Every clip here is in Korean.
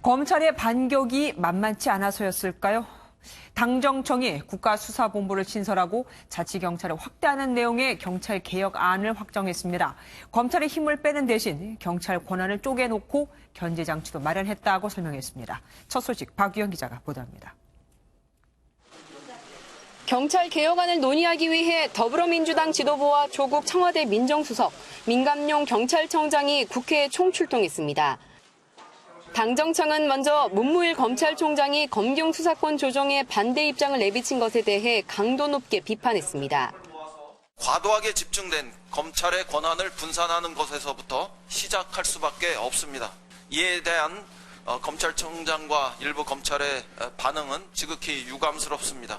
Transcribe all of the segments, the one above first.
검찰의 반격이 만만치 않아서였을까요? 당정청이 국가수사본부를 신설하고 자치경찰을 확대하는 내용의 경찰 개혁안을 확정했습니다. 검찰의 힘을 빼는 대신 경찰 권한을 쪼개놓고 견제 장치도 마련했다고 설명했습니다. 첫 소식 박유영 기자가 보도합니다. 경찰 개혁안을 논의하기 위해 더불어민주당 지도부와 조국 청와대 민정수석, 민감용 경찰청장이 국회에 총출동했습니다. 당정청은 먼저 문무일 검찰총장이 검경 수사권 조정에 반대 입장을 내비친 것에 대해 강도 높게 비판했습니다. 과도하게 집중된 검찰의 권한을 분산하는 것에서부터 시작할 수밖에 없습니다. 이에 대한 검찰청장과 일부 검찰의 반응은 지극히 유감스럽습니다.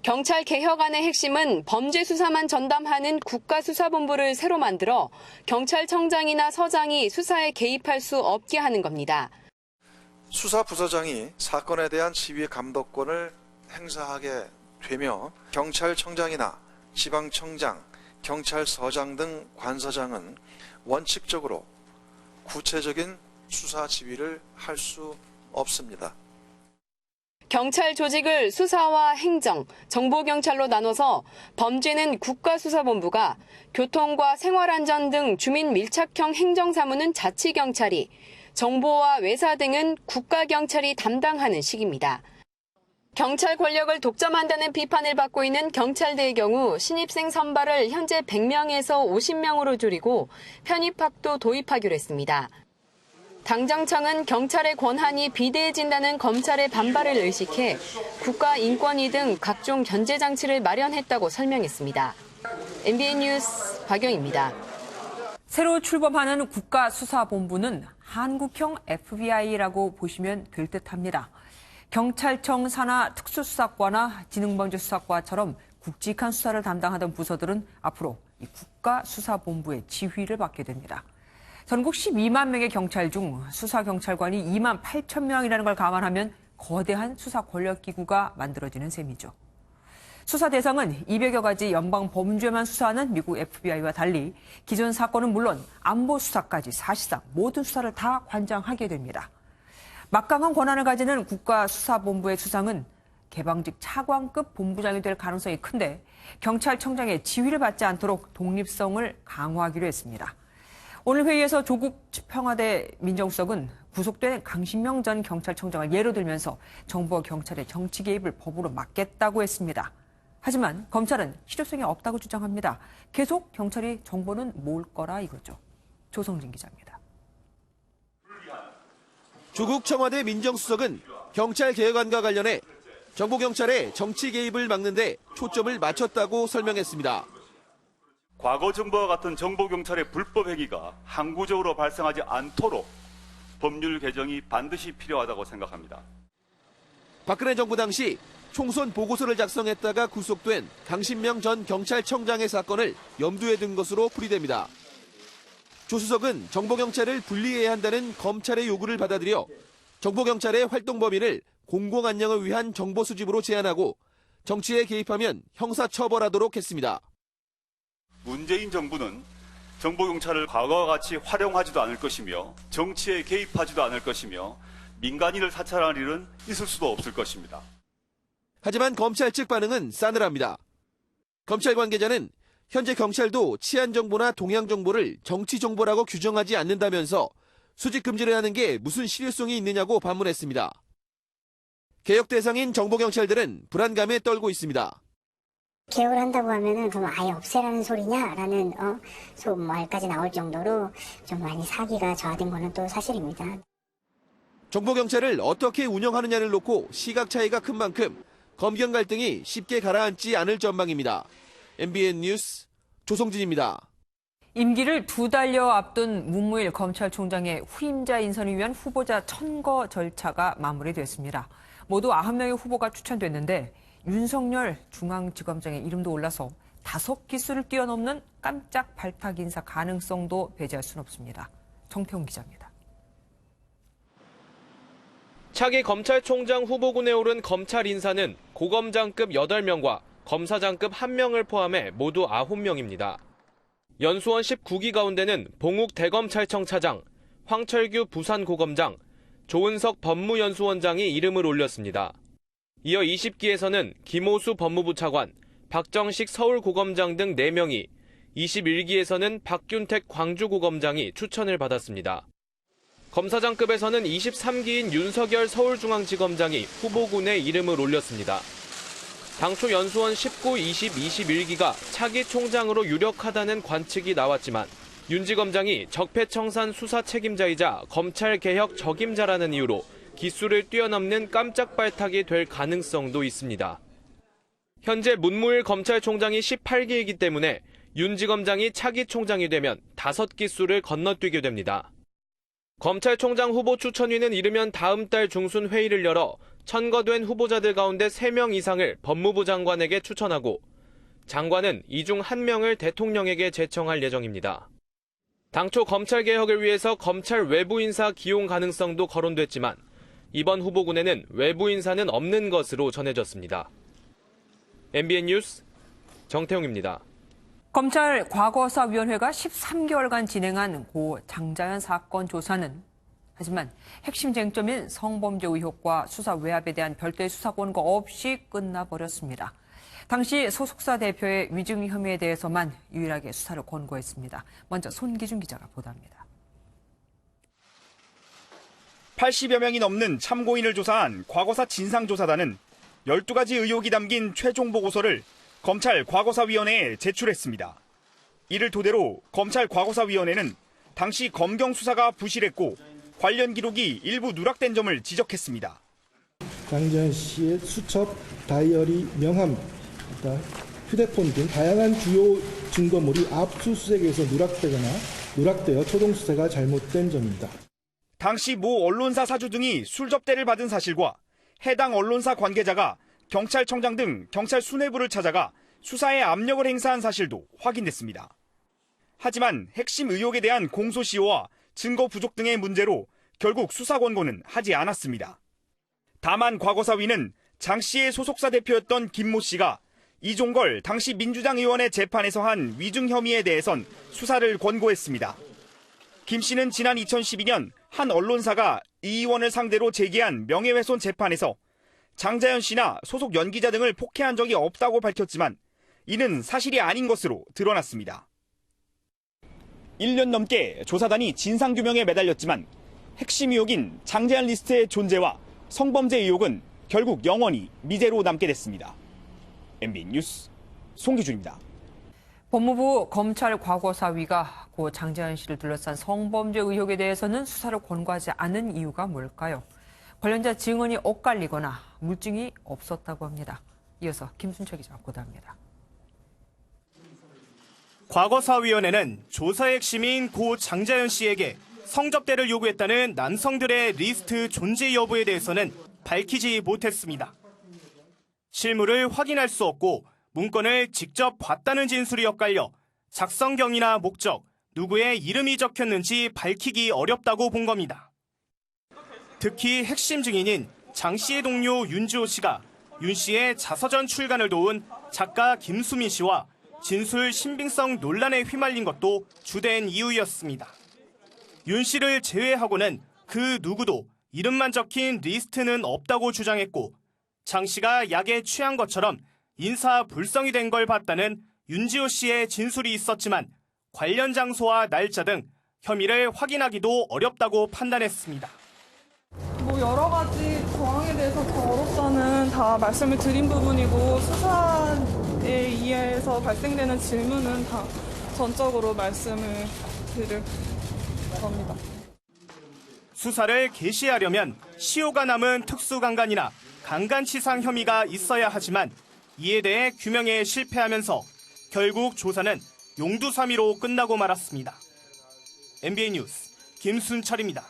경찰 개혁안의 핵심은 범죄 수사만 전담하는 국가수사본부를 새로 만들어 경찰청장이나 서장이 수사에 개입할 수 없게 하는 겁니다. 수사부서장이 사건에 대한 지휘 감독권을 행사하게 되며 경찰청장이나 지방청장, 경찰서장 등 관서장은 원칙적으로 구체적인 수사 지휘를 할 수 없습니다. 경찰 조직을 수사와 행정, 정보경찰로 나눠서 범죄는 국가수사본부가, 교통과 생활안전 등 주민 밀착형 행정사무는 자치경찰이, 정보와 외사 등은 국가경찰이 담당하는 식입니다. 경찰 권력을 독점한다는 비판을 받고 있는 경찰대의 경우 신입생 선발을 현재 100명에서 50명으로 줄이고 편입학도 도입하기로 했습니다. 당정청은 경찰의 권한이 비대해진다는 검찰의 반발을 의식해 국가인권위 등 각종 견제 장치를 마련했다고 설명했습니다. MBN 뉴스 박영입니다. 새로 출범하는 국가수사본부는 한국형 FBI라고 보시면 될 듯합니다. 경찰청 산하 특수수사과나 지능범죄수사과처럼 굵직한 수사를 담당하던 부서들은 앞으로 이 국가수사본부의 지휘를 받게 됩니다. 전국 12만 명의 경찰 중 수사경찰관이 2만 8천 명이라는 걸 감안하면 거대한 수사 권력기구가 만들어지는 셈이죠. 수사 대상은 200여 가지 연방 범죄만 수사하는 미국 FBI와 달리 기존 사건은 물론 안보 수사까지 사실상 모든 수사를 다 관장하게 됩니다. 막강한 권한을 가지는 국가수사본부의 수상은 개방직 차관급 본부장이 될 가능성이 큰데 경찰청장의 지휘를 받지 않도록 독립성을 강화하기로 했습니다. 오늘 회의에서 조국 청와대 민정수석은 구속된 강신명 전 경찰청장을 예로 들면서 정부와 경찰의 정치 개입을 법으로 막겠다고 했습니다. 하지만 검찰은 실효성이 없다고 주장합니다. 계속 경찰이 정보는 모을 거라 이거죠. 조성진 기자입니다. 조국 청와대 민정수석은 경찰 개혁안과 관련해 정부 경찰의 정치 개입을 막는 데 초점을 맞췄다고 설명했습니다. 과거 정부와 같은 정보경찰의 불법 행위가 항구적으로 발생하지 않도록 법률 개정이 반드시 필요하다고 생각합니다. 박근혜 정부 당시 총선 보고서를 작성했다가 구속된 강신명 전 경찰청장의 사건을 염두에 둔 것으로 풀이됩니다. 조 수석은 정보경찰을 분리해야 한다는 검찰의 요구를 받아들여 정보경찰의 활동 범위를 공공안녕을 위한 정보 수집으로 제한하고 정치에 개입하면 형사처벌하도록 했습니다. 문재인 정부는 정보경찰을 과거와 같이 활용하지도 않을 것이며 정치에 개입하지도 않을 것이며 민간인을 사찰할 일은 있을 수도 없을 것입니다. 하지만 검찰 측 반응은 싸늘합니다. 검찰 관계자는 현재 경찰도 치안 정보나 동향 정보를 정치 정보라고 규정하지 않는다면서 수집 금지를 하는 게 무슨 실효성이 있느냐고 반문했습니다. 개혁 대상인 정보경찰들은 불안감에 떨고 있습니다. 개혁을 한다고 하면은 그럼 아예 없애라는 소리냐라는 말까지 나올 정도로 좀 많이 사기가 저하된 거는 또 사실입니다. 정보경찰을 어떻게 운영하느냐를 놓고 시각 차이가 큰 만큼 검경 갈등이 쉽게 가라앉지 않을 전망입니다. MBN 뉴스 조성진입니다. 임기를 2달여 앞둔 문무일 검찰총장의 후임자 인선을 위한 후보자 천거 절차가 마무리됐습니다. 모두 9명의 후보가 추천됐는데 윤석열 중앙지검장의 이름도 올라서 5기수를 뛰어넘는 깜짝 발탁 인사 가능성도 배제할 수는 없습니다. 정태훈 기자입니다. 차기 검찰총장 후보군에 오른 검찰 인사는 고검장급 8명과 검사장급 1명을 포함해 모두 9명입니다. 연수원 19기 가운데는 봉욱 대검찰청 차장, 황철규 부산고검장, 조은석 법무연수원장이 이름을 올렸습니다. 이어 20기에서는 김호수 법무부 차관, 박정식 서울고검장 등 4명이, 21기에서는 박균택 광주고검장이 추천을 받았습니다. 검사장급에서는 23기인 윤석열 서울중앙지검장이 후보군에 이름을 올렸습니다. 당초 연수원 19, 20, 21기가 차기 총장으로 유력하다는 관측이 나왔지만 윤 지검장이 적폐청산 수사 책임자이자 검찰개혁 적임자라는 이유로 기수를 뛰어넘는 깜짝 발탁이 될 가능성도 있습니다. 현재 문무일 검찰총장이 18기이기 때문에 윤 지검장이 차기 총장이 되면 5기수를 건너뛰게 됩니다. 검찰총장 후보 추천위는 이르면 다음 달 중순 회의를 열어 천거된 후보자들 가운데 3명 이상을 법무부 장관에게 추천하고 장관은 이 중 1명을 대통령에게 제청할 예정입니다. 당초 검찰개혁을 위해서 검찰 외부 인사 기용 가능성도 거론됐지만 이번 후보군에는 외부 인사는 없는 것으로 전해졌습니다. MBN 뉴스 정태용입니다. 검찰 과거사위원회가 13개월간 진행한 고 장자연 사건 조사는 하지만 핵심 쟁점인 성범죄 의혹과 수사 외압에 대한 별도의 수사 권고 없이 끝나버렸습니다. 당시 소속사 대표의 위증 혐의에 대해서만 유일하게 수사를 권고했습니다. 먼저 손기준 기자가 보도합니다. 80여 명이 넘는 참고인을 조사한 과거사 진상조사단은 12가지 의혹이 담긴 최종 보고서를 검찰 과거사위원회에 제출했습니다. 이를 토대로 검찰 과거사위원회는 당시 검경 수사가 부실했고 관련 기록이 일부 누락된 점을 지적했습니다. 장자연 씨의 수첩, 다이어리, 명함, 휴대폰 등 다양한 주요 증거물이 압수수색에서 누락되어 초동 수사가 잘못된 점입니다. 당시 모 언론사 사주 등이 술접대를 받은 사실과 해당 언론사 관계자가 경찰청장 등 경찰 수뇌부를 찾아가 수사에 압력을 행사한 사실도 확인됐습니다. 하지만 핵심 의혹에 대한 공소시효와 증거 부족 등의 문제로 결국 수사 권고는 하지 않았습니다. 다만 과거사위는 장 씨의 소속사 대표였던 김모 씨가 이종걸 당시 민주당 의원의 재판에서 한 위증 혐의에 대해선 수사를 권고했습니다. 김 씨는 지난 2012년 한 언론사가 이 의원을 상대로 제기한 명예훼손 재판에서 장자연 씨나 소속 연기자 등을 폭행한 적이 없다고 밝혔지만 이는 사실이 아닌 것으로 드러났습니다. 1년 넘게 조사단이 진상규명에 매달렸지만 핵심 의혹인 장자연 리스트의 존재와 성범죄 의혹은 결국 영원히 미제로 남게 됐습니다. MBN 뉴스 송기준입니다. 법무부 검찰 과거사위가 고 장자연 씨를 둘러싼 성범죄 의혹에 대해서는 수사를 권고하지 않은 이유가 뭘까요? 관련자 증언이 엇갈리거나 물증이 없었다고 합니다. 이어서 김순철 기자가 보도합니다. 과거사위원회는 조사의 핵심인 고 장자연 씨에게 성접대를 요구했다는 남성들의 리스트 존재 여부에 대해서는 밝히지 못했습니다. 실물을 확인할 수 없고 문건을 직접 봤다는 진술이 엇갈려 작성경이나 목적, 누구의 이름이 적혔는지 밝히기 어렵다고 본 겁니다. 특히 핵심 증인인 장 씨의 동료 윤지호 씨가 윤 씨의 자서전 출간을 도운 작가 김수민 씨와 진술 신빙성 논란에 휘말린 것도 주된 이유였습니다. 윤 씨를 제외하고는 그 누구도 이름만 적힌 리스트는 없다고 주장했고 장 씨가 약에 취한 것처럼 인사불성이 된 걸 봤다는 윤지호 씨의 진술이 있었지만 관련 장소와 날짜 등 혐의를 확인하기도 어렵다고 판단했습니다. 여러 가지 정황에 대해서 더 어렵다는 다 말씀을 드린 부분이고 수사에 의해서 발생되는 질문은 다 전적으로 말씀을 드릴 겁니다. 수사를 개시하려면 시효가 남은 특수강간이나 강간치상 혐의가 있어야 하지만 이에 대해 규명에 실패하면서 결국 조사는 용두사미로 끝나고 말았습니다. MBN 뉴스 김순철입니다.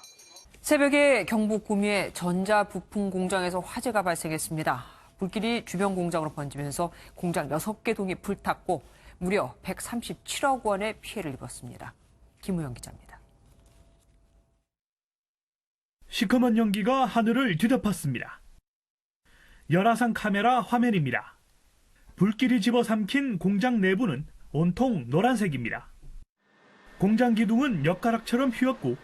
새벽에 경북 구미의 전자부품 공장에서 화재가 발생했습니다. 불길이 주변 공장으로 번지면서 공장 6개 동이 불탔고 무려 137억 원의 피해를 입었습니다. 김우영 기자입니다. 시커먼 연기가 하늘을 뒤덮었습니다. 열화상 카메라 화면입니다. 불길이 집어삼킨 공장 내부는 온통 노란색입니다. 공장 기둥은 엿가락처럼 휘었고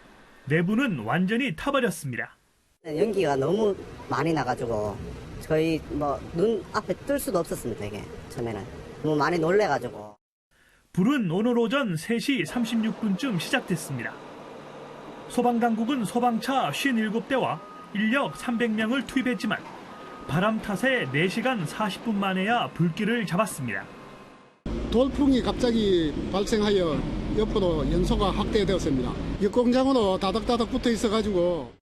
내부는 완전히 타버렸습니다. 연기가 너무 많이 나가지고 저희 눈 앞에 뜰 수도 없었습니다. 이게 처음에는 너무 많이 놀래가지고. 불은 오늘 오전 3시 36분쯤 시작됐습니다. 소방당국은 소방차 57대와 인력 300명을 투입했지만 바람 탓에 4시간 40분 만에야 불길을 잡았습니다. 돌풍이 갑자기 발생하여 옆으로 연소가 확대되었습니다. 이 공장으로 다닥다닥 붙어 있어가지고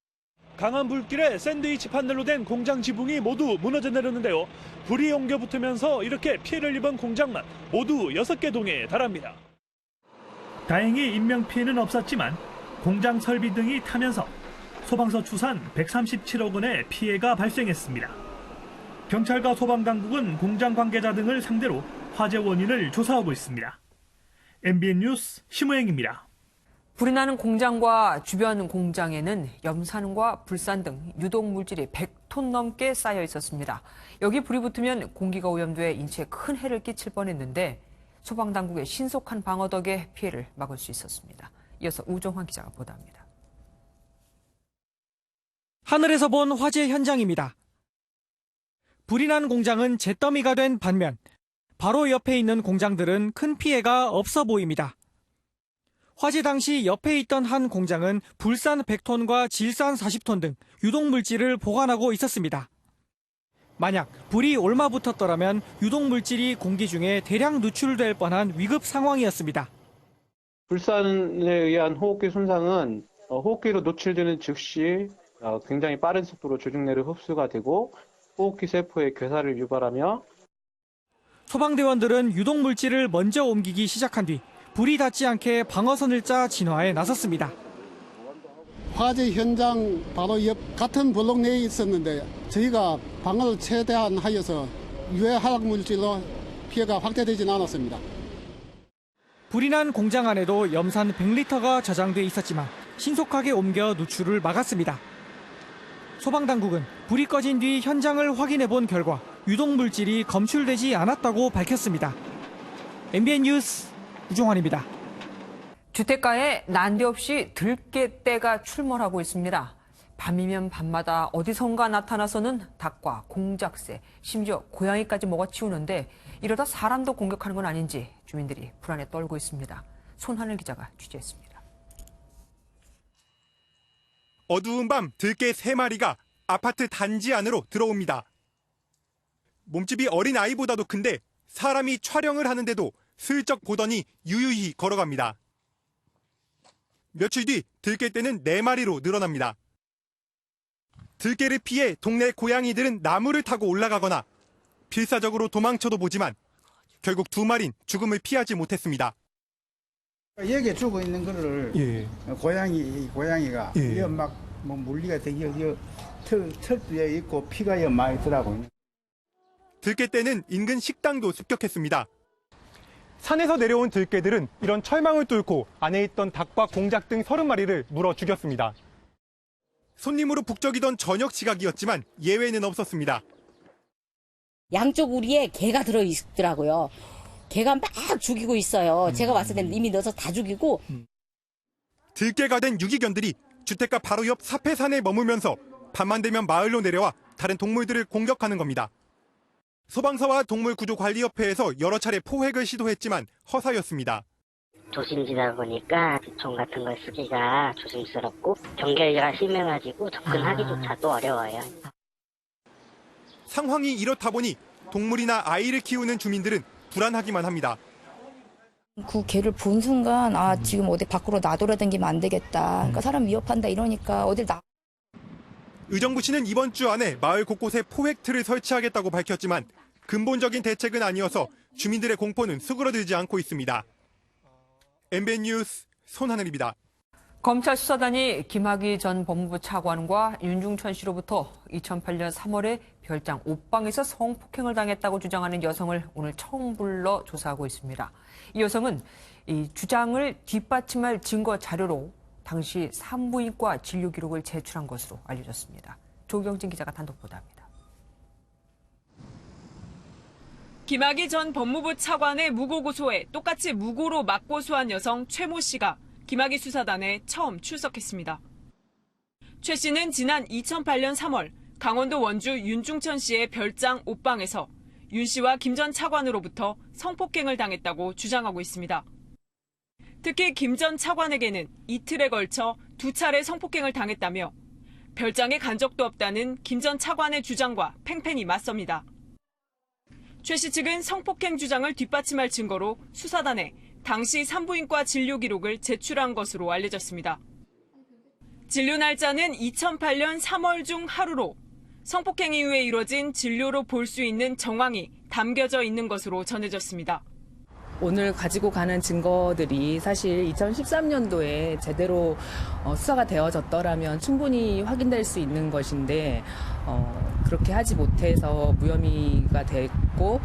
강한 불길에 샌드위치 판넬로 된 공장 지붕이 모두 무너져 내렸는데요. 불이 옮겨 붙으면서 이렇게 피해를 입은 공장만 모두 6개 동에 달합니다. 다행히 인명피해는 없었지만 공장 설비 등이 타면서 소방서 추산 137억 원의 피해가 발생했습니다. 경찰과 소방당국은 공장 관계자 등을 상대로 화재 원인을 조사하고 있습니다. MBN 뉴스 심우영입니다. 불이 나는 공장과 주변 공장에는 염산과 불산 등 유독물질이 100톤 넘게 쌓여 있었습니다. 여기 불이 붙으면 공기가 오염돼 인체에 큰 해를 끼칠 뻔했는데 소방당국의 신속한 방어 덕에 피해를 막을 수 있었습니다. 이어서 우종환 기자가 보도합니다. 하늘에서 본 화재 현장입니다. 불이 난 공장은 잿더미가 된 반면 바로 옆에 있는 공장들은 큰 피해가 없어 보입니다. 화재 당시 옆에 있던 한 공장은 불산 100톤과 질산 40톤 등 유독물질을 보관하고 있었습니다. 만약 불이 올마붙었더라면 유독물질이 공기 중에 대량 누출될 뻔한 위급 상황이었습니다. 불산에 의한 호흡기 손상은 호흡기로 노출되는 즉시 굉장히 빠른 속도로 조직내로 흡수가 되고 호흡기 세포의 괴사를 유발하며 소방대원들은 유독물질을 먼저 옮기기 시작한 뒤 불이 닿지 않게 방어선을 짜 진화에 나섰습니다. 화재 현장 바로 옆 같은 블록 내에 있었는데 저희가 방어를 최대한 하여서 유해 화학 물질로 피해가 확대되지는 않았습니다. 불이 난 공장 안에도 염산 100리터가 저장돼 있었지만 신속하게 옮겨 누출을 막았습니다. 소방당국은 불이 꺼진 뒤 현장을 확인해 본 결과 유독물질이 검출되지 않았다고 밝혔습니다. MBN 뉴스 우종환입니다. 주택가에 난데없이 들깨떼가 출몰하고 있습니다. 밤이면 밤마다 어디선가 나타나서는 닭과 공작새, 심지어 고양이까지 먹어치우는데 이러다 사람도 공격하는 건 아닌지 주민들이 불안에 떨고 있습니다. 손하늘 기자가 취재했습니다. 어두운 밤 들개 3마리가 아파트 단지 안으로 들어옵니다. 몸집이 어린 아이보다도 큰데 사람이 촬영을 하는데도 슬쩍 보더니 유유히 걸어갑니다. 며칠 뒤 들깨떼는 4마리로 늘어납니다. 들깨를 피해 동네 고양이들은 나무를 타고 올라가거나 필사적으로 도망쳐도 보지만 결국 2마리는 죽음을 피하지 못했습니다. 여기에 죽어 있는 거를 고양이가 막 물리가 되게 털에 있고 피가 많이 있더라고요. 들깨떼는 인근 식당도 습격했습니다. 산에서 내려온 들깨들은 이런 철망을 뚫고 안에 있던 닭과 공작 등 30마리를 물어 죽였습니다. 손님으로 북적이던 저녁 지각이었지만 예외는 없었습니다. 양쪽 우리에 개가 들어있더라고요. 개가 막 죽이고 있어요. 제가 봤을 때는 이미 넣어서 다 죽이고. 들깨가 된 유기견들이 주택가 바로 옆 사패산에 머물면서 밤만 되면 마을로 내려와 다른 동물들을 공격하는 겁니다. 소방서와 동물구조관리협회에서 여러 차례 포획을 시도했지만 허사였습니다. 도심지다 보니까 총 같은 걸 쓰기가 조심스럽고 경계가 심해가지고 접근하기조차도 어려워요. 상황이 이렇다 보니 동물이나 아이를 키우는 주민들은 불안하기만 합니다. 그 개를 본 순간 지금 어디 밖으로 나돌아다니면 안 되겠다. 그러니까 사람 위협한다 이러니까 어딜 나. 의정부시는 이번 주 안에 마을 곳곳에 포획틀을 설치하겠다고 밝혔지만 근본적인 대책은 아니어서 주민들의 공포는 수그러들지 않고 있습니다. MBN 뉴스 손하늘입니다. 검찰 수사단이 김학의 전 법무부 차관과 윤중천 씨로부터 2008년 3월에 별장 옷방에서 성폭행을 당했다고 주장하는 여성을 오늘 처음 불러 조사하고 있습니다. 이 여성은 이 주장을 뒷받침할 증거 자료로 당시 산부인과 진료 기록을 제출한 것으로 알려졌습니다. 조경진 기자가 단독 보도합니다. 김학의 전 법무부 차관의 무고 고소에 똑같이 무고로 맞고소한 여성 최모 씨가 김학의 수사단에 처음 출석했습니다. 최 씨는 지난 2008년 3월 강원도 원주 윤중천 씨의 별장 옷방에서 윤 씨와 김 전 차관으로부터 성폭행을 당했다고 주장하고 있습니다. 특히 김 전 차관에게는 이틀에 걸쳐 2차례 성폭행을 당했다며 별장에 간 적도 없다는 김 전 차관의 주장과 팽팽히 맞섭니다. 최 씨 측은 성폭행 주장을 뒷받침할 증거로 수사단에 당시 산부인과 진료 기록을 제출한 것으로 알려졌습니다. 진료 날짜는 2008년 3월 중 하루로 성폭행 이후에 이뤄진 진료로 볼 수 있는 정황이 담겨져 있는 것으로 전해졌습니다. 오늘 가지고 가는 증거들이 사실 2013년도에 제대로 수사가 되어졌더라면 충분히 확인될 수 있는 것인데 그렇게 하지 못해서 무혐의가 됐고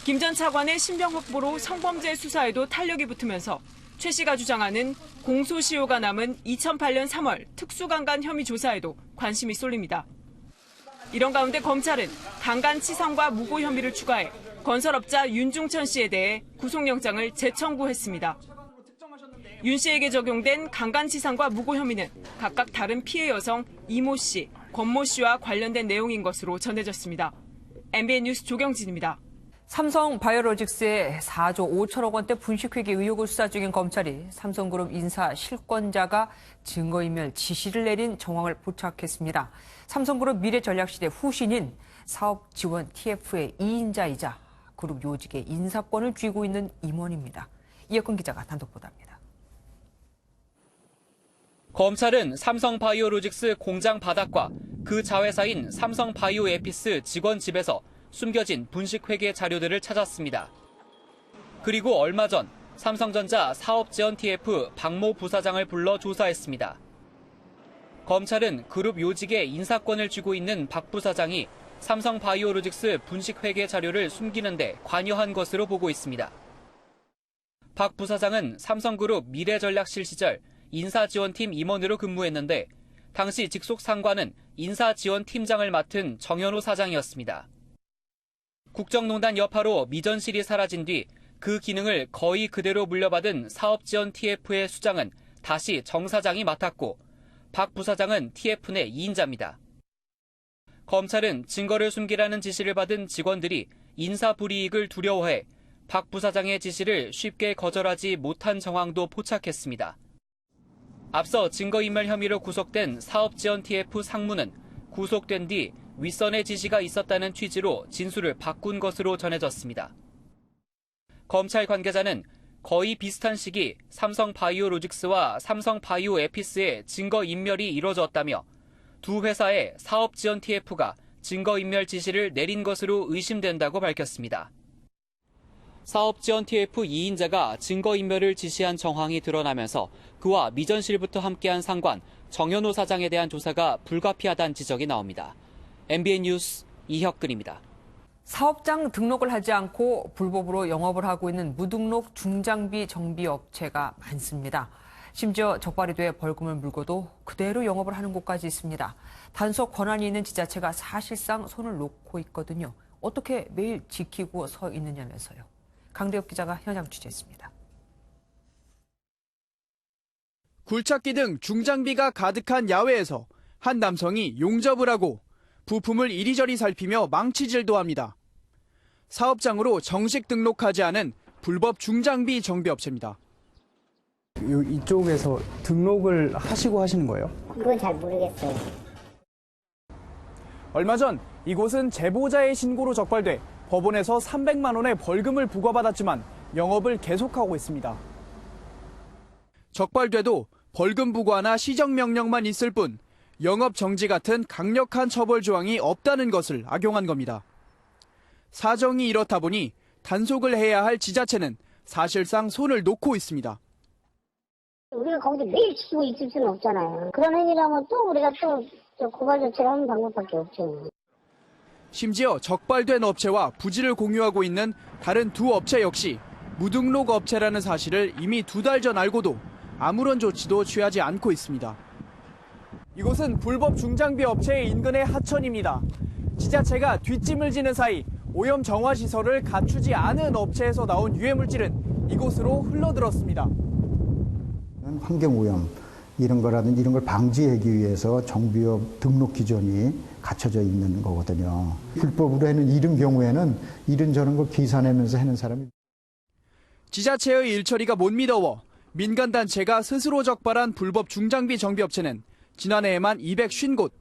김 전 차관의 신병 확보로 성범죄 수사에도 탄력이 붙으면서 최 씨가 주장하는 공소시효가 남은 2008년 3월 특수강간 혐의 조사에도 관심이 쏠립니다. 이런 가운데 검찰은 강간치상과 무고 혐의를 추가해 건설업자 윤중천 씨에 대해 구속영장을 재청구했습니다. 윤 씨에게 적용된 강간치상과 무고 혐의는 각각 다른 피해 여성 이모 씨, 권모 씨와 관련된 내용인 것으로 전해졌습니다. MBN 뉴스 조경진입니다. 삼성 바이오로직스의 4조 5천억 원대 분식회계 의혹을 수사 중인 검찰이 삼성그룹 인사 실권자가 증거인멸 지시를 내린 정황을 포착했습니다. 삼성그룹 미래전략실의 후신인 사업지원 TF의 2인자이자 그룹 요직의 인사권을 쥐고 있는 임원입니다. 이혁근 기자가 단독 보도합니다. 검찰은 삼성바이오로직스 공장 바닥과 그 자회사인 삼성바이오에피스 직원 집에서 숨겨진 분식회계 자료들을 찾았습니다. 그리고 얼마 전 삼성전자 사업지원 TF 박모 부사장을 불러 조사했습니다. 검찰은 그룹 요직의 인사권을 쥐고 있는 박 부사장이 삼성바이오로직스 분식회계 자료를 숨기는데 관여한 것으로 보고 있습니다. 박 부사장은 삼성그룹 미래전략실 시절 인사지원팀 임원으로 근무했는데 당시 직속 상관은 인사지원팀장을 맡은 정현호 사장이었습니다. 국정농단 여파로 미전실이 사라진 뒤 그 기능을 거의 그대로 물려받은 사업지원 TF의 수장은 다시 정 사장이 맡았고 박 부사장은 TF 내 2인자입니다. 검찰은 증거를 숨기라는 지시를 받은 직원들이 인사불이익을 두려워해 박 부사장의 지시를 쉽게 거절하지 못한 정황도 포착했습니다. 앞서 증거인멸 혐의로 구속된 사업지원 TF 상무는 구속된 뒤 윗선의 지시가 있었다는 취지로 진술을 바꾼 것으로 전해졌습니다. 검찰 관계자는 거의 비슷한 시기 삼성바이오로직스와 삼성바이오에피스의 증거인멸이 이뤄졌다며 두 회사의 사업지원 TF가 증거인멸 지시를 내린 것으로 의심된다고 밝혔습니다. 사업지원 TF 2인자가 증거인멸을 지시한 정황이 드러나면서 그와 미전실부터 함께한 상관 정현호 사장에 대한 조사가 불가피하다는 지적이 나옵니다. MBN 뉴스 이혁근입니다. 사업장 등록을 하지 않고 불법으로 영업을 하고 있는 무등록 중장비 정비 업체가 많습니다. 심지어 적발이 돼 벌금을 물고도 그대로 영업을 하는 곳까지 있습니다. 단속 권한이 있는 지자체가 사실상 손을 놓고 있거든요. 어떻게 매일 지키고 서 있느냐면서요. 강대엽 기자가 현장 취재했습니다. 굴착기 등 중장비가 가득한 야외에서 한 남성이 용접을 하고 부품을 이리저리 살피며 망치질도 합니다. 사업장으로 정식 등록하지 않은 불법 중장비 정비업체입니다. 이쪽에서 등록을 하시고 하시는 거예요? 그건 잘 모르겠어요. 얼마 전 이곳은 제보자의 신고로 적발돼 법원에서 300만 원의 벌금을 부과받았지만 영업을 계속하고 있습니다. 적발돼도 벌금 부과나 시정명령만 있을 뿐 영업 정지 같은 강력한 처벌 조항이 없다는 것을 악용한 겁니다. 사정이 이렇다 보니 단속을 해야 할 지자체는 사실상 손을 놓고 있습니다. 우리가 거기서 매일 지키고 있을 수는 없잖아요. 그런 행위라면 또 우리가 또 고발 조치를 하는 방법밖에 없죠. 심지어 적발된 업체와 부지를 공유하고 있는 다른 두 업체 역시 무등록 업체라는 사실을 이미 2달 전 알고도 아무런 조치도 취하지 않고 있습니다. 이곳은 불법 중장비 업체의 인근의 하천입니다. 지자체가 뒷짐을 지는 사이 오염 정화 시설을 갖추지 않은 업체에서 나온 유해물질은 이곳으로 흘러들었습니다. 환경오염, 이런 거라든지 이런 걸 방지하기 위해서 정비업 등록 기준이 갖춰져 있는 거거든요. 불법으로 하는 이런 경우에는 이런저런 걸 계산하면서 하는 사람이 지자체의 일처리가 못 미더워 민간단체가 스스로 적발한 불법 중장비 정비업체는 지난해에만 250곳.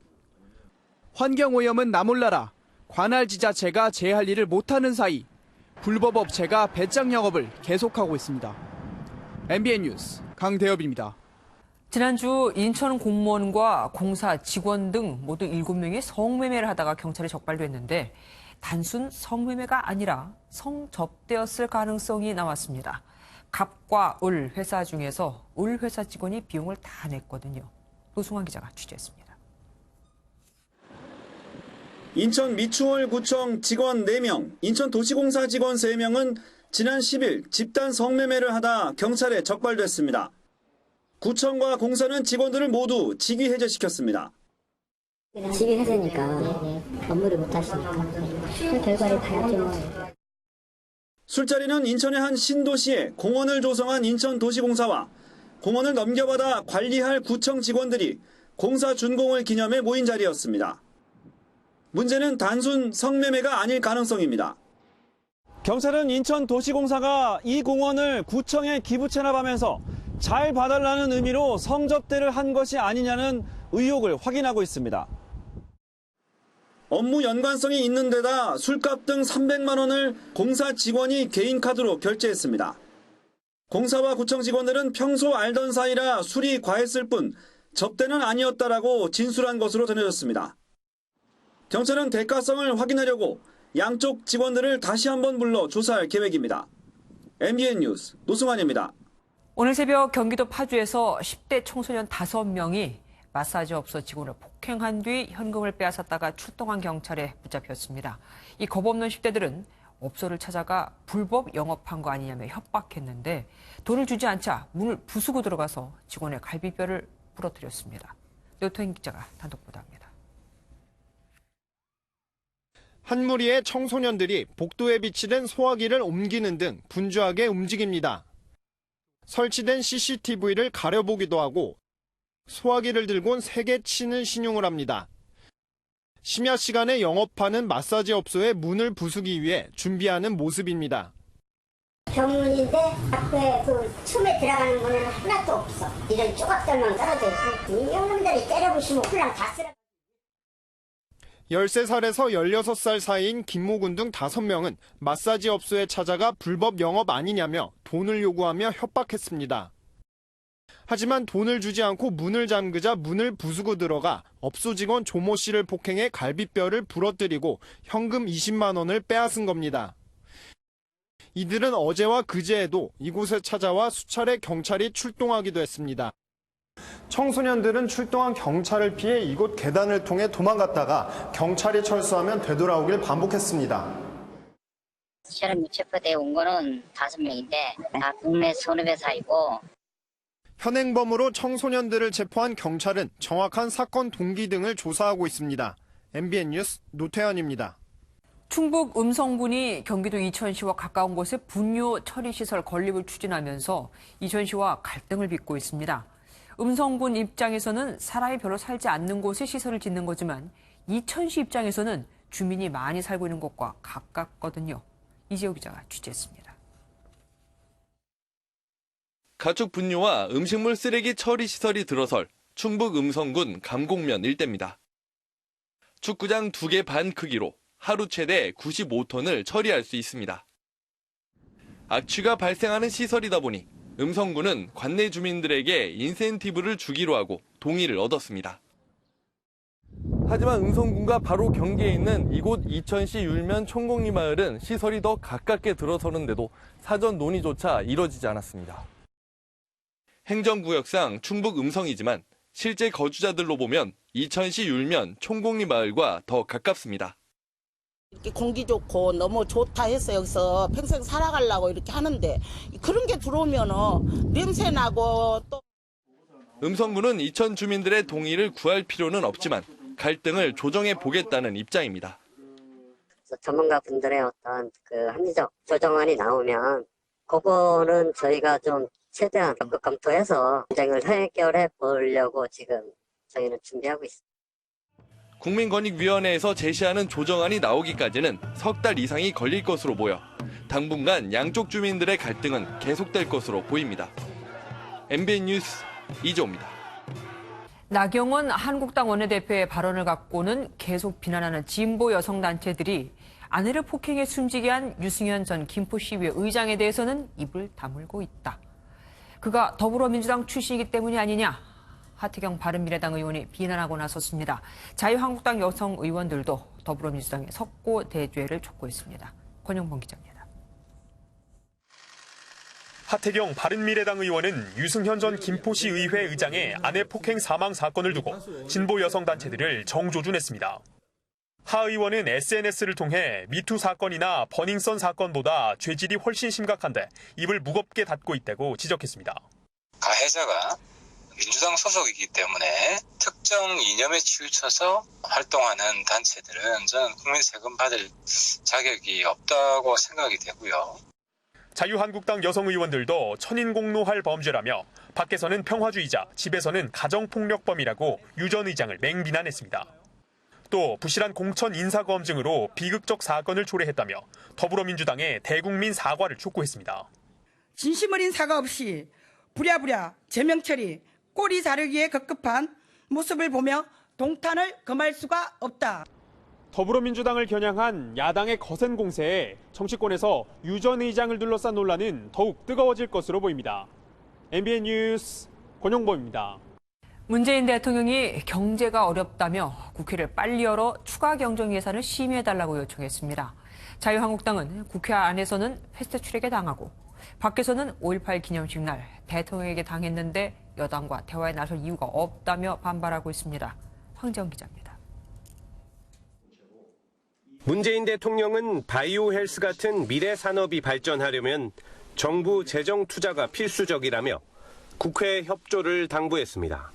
환경오염은 나몰라라 관할 지자체가 제할 일을 못하는 사이 불법 업체가 배짱 영업을 계속하고 있습니다. MBN 뉴스 강대엽입니다. 지난주 인천 공무원과 공사 직원 등 모두 7명이 성매매를 하다가 경찰에 적발됐는데 단순 성매매가 아니라 성접대였을 가능성이 나왔습니다. 갑과 을 회사 중에서 을 회사 직원이 비용을 다 냈거든요. 노승환 기자가 취재했습니다. 인천 미추홀구청 직원 4명, 인천도시공사 직원 3명은 지난 10일 집단 성매매를 하다 경찰에 적발됐습니다. 구청과 공사는 직원들을 모두 직위 해제시켰습니다. 직위 해제니까 업무를 못 하시니까 그 결과를 봐야죠. 술자리는 인천의 한 신도시에 공원을 조성한 인천도시공사와 공원을 넘겨받아 관리할 구청 직원들이 공사 준공을 기념해 모인 자리였습니다. 문제는 단순 성매매가 아닐 가능성입니다. 경찰은 인천도시공사가 이 공원을 구청에 기부 체납하면서 잘 봐달라는 의미로 성접대를 한 것이 아니냐는 의혹을 확인하고 있습니다. 업무 연관성이 있는 데다 술값 등 300만 원을 공사 직원이 개인 카드로 결제했습니다. 공사와 구청 직원들은 평소 알던 사이라 술이 과했을 뿐 접대는 아니었다라고 진술한 것으로 전해졌습니다. 경찰은 대가성을 확인하려고 양쪽 직원들을 다시 한번 불러 조사할 계획입니다. MBN 뉴스 노승환입니다. 오늘 새벽 경기도 파주에서 10대 청소년 5명이 마사지업소 직원을 폭행한 뒤 현금을 빼앗았다가 출동한 경찰에 붙잡혔습니다. 이 겁없는 10대들은 업소를 찾아가 불법 영업한 거 아니냐며 협박했는데 돈을 주지 않자 문을 부수고 들어가서 직원의 갈비뼈를 부러뜨렸습니다. 노태인 기자가 단독 보도합니다. 한 무리의 청소년들이 복도에 비치된 소화기를 옮기는 등 분주하게 움직입니다. 설치된 CCTV를 가려보기도 하고 소화기를 들곤 세게 치는 신용을 합니다. 심야 시간에 영업하는 마사지 업소의 문을 부수기 위해 준비하는 모습입니다. 병문인데 앞에 그 춤에 들어가는 문은 하나도 없어. 이런 조각들만 떨어져 있고 이놈들이 때려부시면 홀랑 다 쓰러. 13살에서 16살 사이인 김모군 등 5명은 마사지 업소에 찾아가 불법 영업 아니냐며 돈을 요구하며 협박했습니다. 하지만 돈을 주지 않고 문을 잠그자 문을 부수고 들어가 업소 직원 조모 씨를 폭행해 갈비뼈를 부러뜨리고 현금 20만 원을 빼앗은 겁니다. 이들은 어제와 그제에도 이곳에 찾아와 수차례 경찰이 출동하기도 했습니다. 청소년들은 출동한 경찰을 피해 이곳 계단을 통해 도망갔다가 경찰이 철수하면 되돌아오길 반복했습니다. 실험 체포돼 온 거는 5명인데 다 국내 손해배사이고. 현행범으로 청소년들을 체포한 경찰은 정확한 사건 동기 등을 조사하고 있습니다. MBN 뉴스 노태현입니다. 충북 음성군이 경기도 이천시와 가까운 곳에 분뇨 처리시설 건립을 추진하면서 이천시와 갈등을 빚고 있습니다. 음성군 입장에서는 사람이 별로 살지 않는 곳에 시설을 짓는 거지만 이천시 입장에서는 주민이 많이 살고 있는 곳과 가깝거든요. 이재호 기자가 취재했습니다. 가축 분뇨와 음식물 쓰레기 처리 시설이 들어설 충북 음성군 감곡면 일대입니다. 축구장 2개 반 크기로 하루 최대 95톤을 처리할 수 있습니다. 악취가 발생하는 시설이다 보니 음성군은 관내 주민들에게 인센티브를 주기로 하고 동의를 얻었습니다. 하지만 음성군과 바로 경계에 있는 이곳 이천시 율면 총곡리 마을은 시설이 더 가깝게 들어서는데도 사전 논의조차 이뤄지지 않았습니다. 행정구역상 충북 음성이지만 실제 거주자들로 보면 이천시 율면 총곡리 마을과 더 가깝습니다. 이렇게 공기 좋고 너무 좋다 해서 여기서 평생 살아가려고 이렇게 하는데 그런 게 들어오면은 냄새 나고 또. 음성군은 이천 주민들의 동의를 구할 필요는 없지만 갈등을 조정해 보겠다는 입장입니다. 전문가 분들의 어떤 그 합리적 조정안이 나오면 그거는 저희가 좀 최대한 적극 검토해서 분쟁을 해결해 보려고 지금 저희는 준비하고 있습니다. 국민권익위원회에서 제시하는 조정안이 나오기까지는 석 달 이상이 걸릴 것으로 보여 당분간 양쪽 주민들의 갈등은 계속될 것으로 보입니다. MBN 뉴스 이조입니다. 나경원 한국당 원내대표의 발언을 갖고는 계속 비난하는 진보 여성단체들이 아내를 폭행해 숨지게 한 유승현 전 김포시의회 의장에 대해서는 입을 다물고 있다. 그가 더불어민주당 출신이기 때문이 아니냐. 하태경 바른미래당 의원이 비난하고 나섰습니다. 자유한국당 여성 의원들도 더불어민주당의 석고 대죄를 촉구했습니다. 권영범 기자입니다. 하태경 바른미래당 의원은 유승현 전 김포시 의회 의장의 아내 폭행 사망 사건을 두고 진보 여성단체들을 정조준했습니다. 하 의원은 SNS를 통해 미투 사건이나 버닝썬 사건보다 죄질이 훨씬 심각한데 입을 무겁게 닫고 있다고 지적했습니다. 가해자가 민주당 소속이기 때문에 특정 이념에 치우쳐서 활동하는 단체들은 저는 국민 세금 받을 자격이 없다고 생각이 되고요. 자유한국당 여성 의원들도 천인공노할 범죄라며 밖에서는 평화주의자, 집에서는 가정폭력범이라고 유 전 의장을 맹비난했습니다. 또 부실한 공천 인사검증으로 비극적 사건을 초래했다며 더불어민주당의 대국민 사과를 촉구했습니다. 진심 어린 사과 없이 부랴부랴 제명 처리, 꼬리 자르기에 급급한 모습을 보며 동탄을 금할 수가 없다. 더불어민주당을 겨냥한 야당의 거센 공세에 정치권에서 유 전 의장을 둘러싼 논란은 더욱 뜨거워질 것으로 보입니다. MBN 뉴스 권영범입니다. 문재인 대통령이 경제가 어렵다며 국회를 빨리 열어 추가 경정 예산을 심의해달라고 요청했습니다. 자유한국당은 국회 안에서는 패스트트랙에 당하고 밖에서는 5.18 기념식 날 대통령에게 당했는데 여당과 대화에 나설 이유가 없다며 반발하고 있습니다. 황재원 기자입니다. 문재인 대통령은 바이오 헬스 같은 미래 산업이 발전하려면 정부 재정 투자가 필수적이라며 국회 협조를 당부했습니다.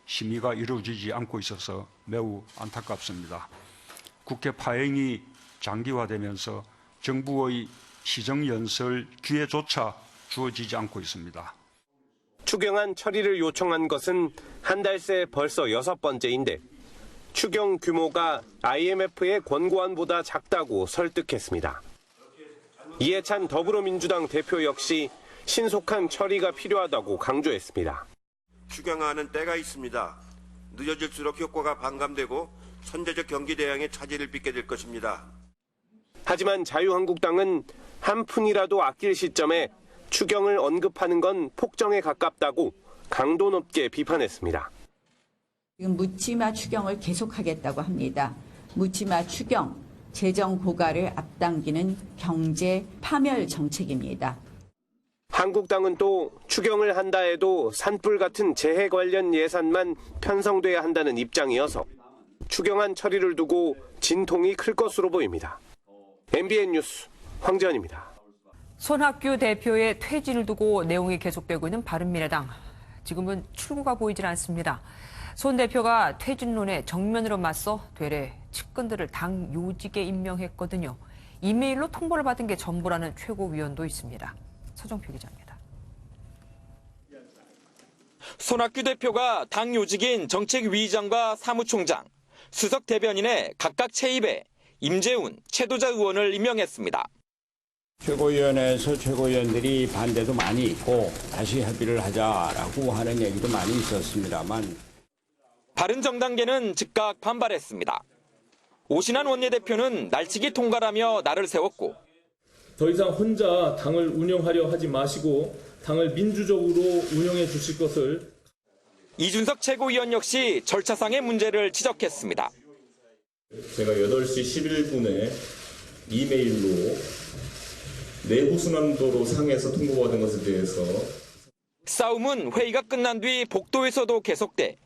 심의가 이루어지지 않고 있어서 매우 안타깝습니다. 국회 파행이 장기화되면서 정부의 시정연설 기회조차 주어지지 않고 있습니다. 추경안 처리를 요청한 것은 한 달 새 벌써 6번째인데 추경 규모가 IMF의 권고안보다 작다고 설득했습니다. 이해찬 더불어민주당 대표 역시 신속한 처리가 필요하다고 강조했습니다. 추경안은 때가 있습니다. 늦어질수록 효과가 반감되고 선제적 경기 대응에 차질을 빚게 될 것입니다. 하지만 자유한국당은 한 푼이라도 아낄 시점에 추경을 언급하는 건 폭정에 가깝다고 강도 높게 비판했습니다. 지금 묻지마 추경을 계속하겠다고 합니다. 묻지마 추경, 재정 고갈을 앞당기는 경제 파멸 정책입니다. 한국당은 또 추경을 한다 해도 산불 같은 재해 관련 예산만 편성돼야 한다는 입장이어서 추경안 처리를 두고 진통이 클 것으로 보입니다. MBN 뉴스 황재원입니다. 손학규 대표의 퇴진을 두고 내용이 계속되고 있는 바른미래당. 지금은 출구가 보이질 않습니다. 손 대표가 퇴진론에 정면으로 맞서 되레 측근들을 당 요직에 임명했거든요. 이메일로 통보를 받은 게 전부라는 최고위원도 있습니다. 서정표 기자입니다. 손학규 대표가 당 요직인 정책위의장과 사무총장, 수석 대변인의 각각 채입에 임재훈, 최도자 의원을 임명했습니다. 최고위원회에서 최고위원들이 반대도 많이 있고 다시 협의를 하자라고 하는 얘기도 많이 있었습니다만 바른정당계는 즉각 반발했습니다. 오신환 원내대표는 날치기 통과라며 날을 세웠고 더 이상 혼자 당을 운영하려 하지 마시고 당을 민주적으로 운영해 주실 것을. 이준석 최고위원 역시 절차상의 문제를 지적했습니다. 제가 8시 11분에 이메일로 내부 순환도로 상에서 통보받은 것에 대해서 싸움은 회의가 끝난 뒤 복도에서도 계속돼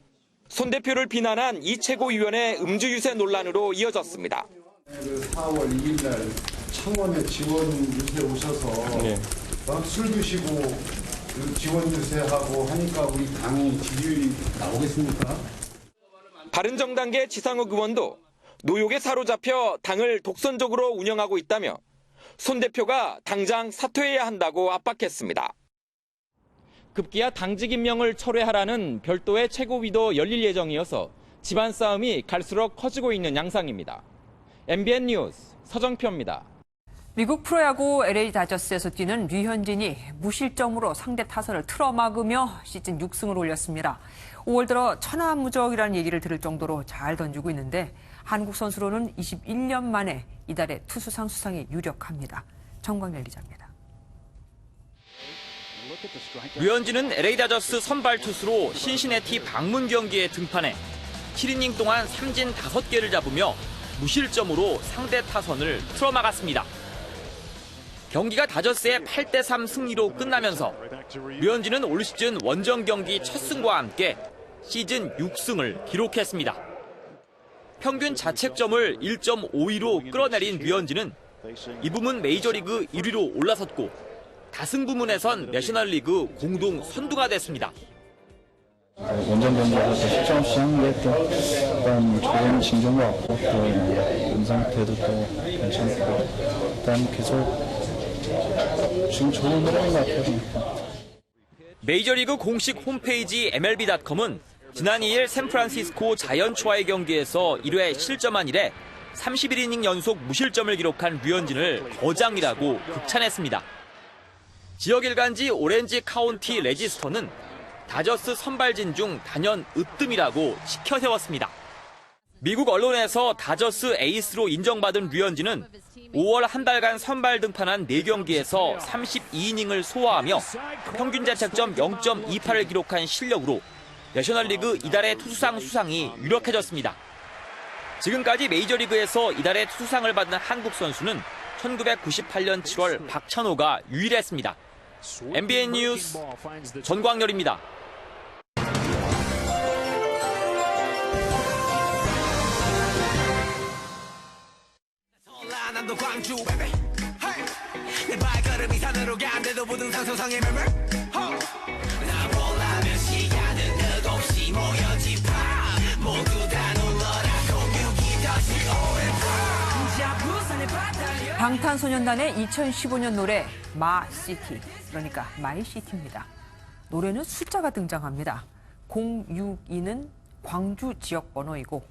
손 대표를 비난한 이 최고위원의 음주 유세 논란으로 이어졌습니다. 4월 2일 날 창원에 지원 유세 오셔서 술 드시고 지원 유세하고 하니까 우리 당이 지지율이 나오겠습니까? 바른정당계 지상욱 의원도 노욕에 사로잡혀 당을 독선적으로 운영하고 있다며 손 대표가 당장 사퇴해야 한다고 압박했습니다. 급기야 당직 임명을 철회하라는 별도의 최고위도 열릴 예정이어서 집안 싸움이 갈수록 커지고 있는 양상입니다. MBN 뉴스 서정표입니다. 미국 프로야구 LA 다저스에서 뛰는 류현진이 무실점으로 상대 타선을 틀어막으며 시즌 6승을 올렸습니다. 5월 들어 천하무적이라는 얘기를 들을 정도로 잘 던지고 있는데 한국 선수로는 21년 만에 이달의 투수상 수상이 유력합니다. 정광열 기자입니다. 류현진은 LA 다저스 선발 투수로 신시내티 방문 경기에 등판해 7이닝 동안 삼진 5개를 잡으며 무실점으로 상대 타선을 틀어막았습니다. 경기가 다저스의 8대3 승리로 끝나면서 류현진은 올 시즌 원정 경기 첫 승과 함께 시즌 6승을 기록했습니다. 평균 자책점을 1.52로 끌어내린 류현진은 이 부문 메이저리그 1위로 올라섰고 다승 부문에선 내셔널리그 공동 선두가 됐습니다. 원정 경기에서 실점 없이 한 게 또 일단 좋은 징조인 것 같고 또 몸 상태도 또 괜찮고 일단 계속 지금 좋은 흐름인 것 같아요. 메이저리그 공식 홈페이지 MLB.com은 지난 2일 샌프란시스코 자이언츠와의 경기에서 1회 실점한 이래 31이닝 연속 무실점을 기록한 류현진을 거장이라고 극찬했습니다. 지역 일간지 오렌지 카운티 레지스터는 다저스 선발진 중 단연 으뜸이라고 치켜세웠습니다. 미국 언론에서 다저스 에이스로 인정받은 류현진은 5월 한 달간 선발 등판한 4경기에서 32이닝을 소화하며 평균 자책점 0.28을 기록한 실력으로 내셔널리그 이달의 투수상 수상이 유력해졌습니다. 지금까지 메이저리그에서 이달의 투수상을 받은 한국 선수는 1998년 7월 박찬호가 유일했습니다. MBN 뉴스 전광열입니다. 방탄소년단의 2015년 노래 마시티, 그러니까 마이시티입니다. 노래는 숫자가 등장합니다. 062는 광주 지역 번호이고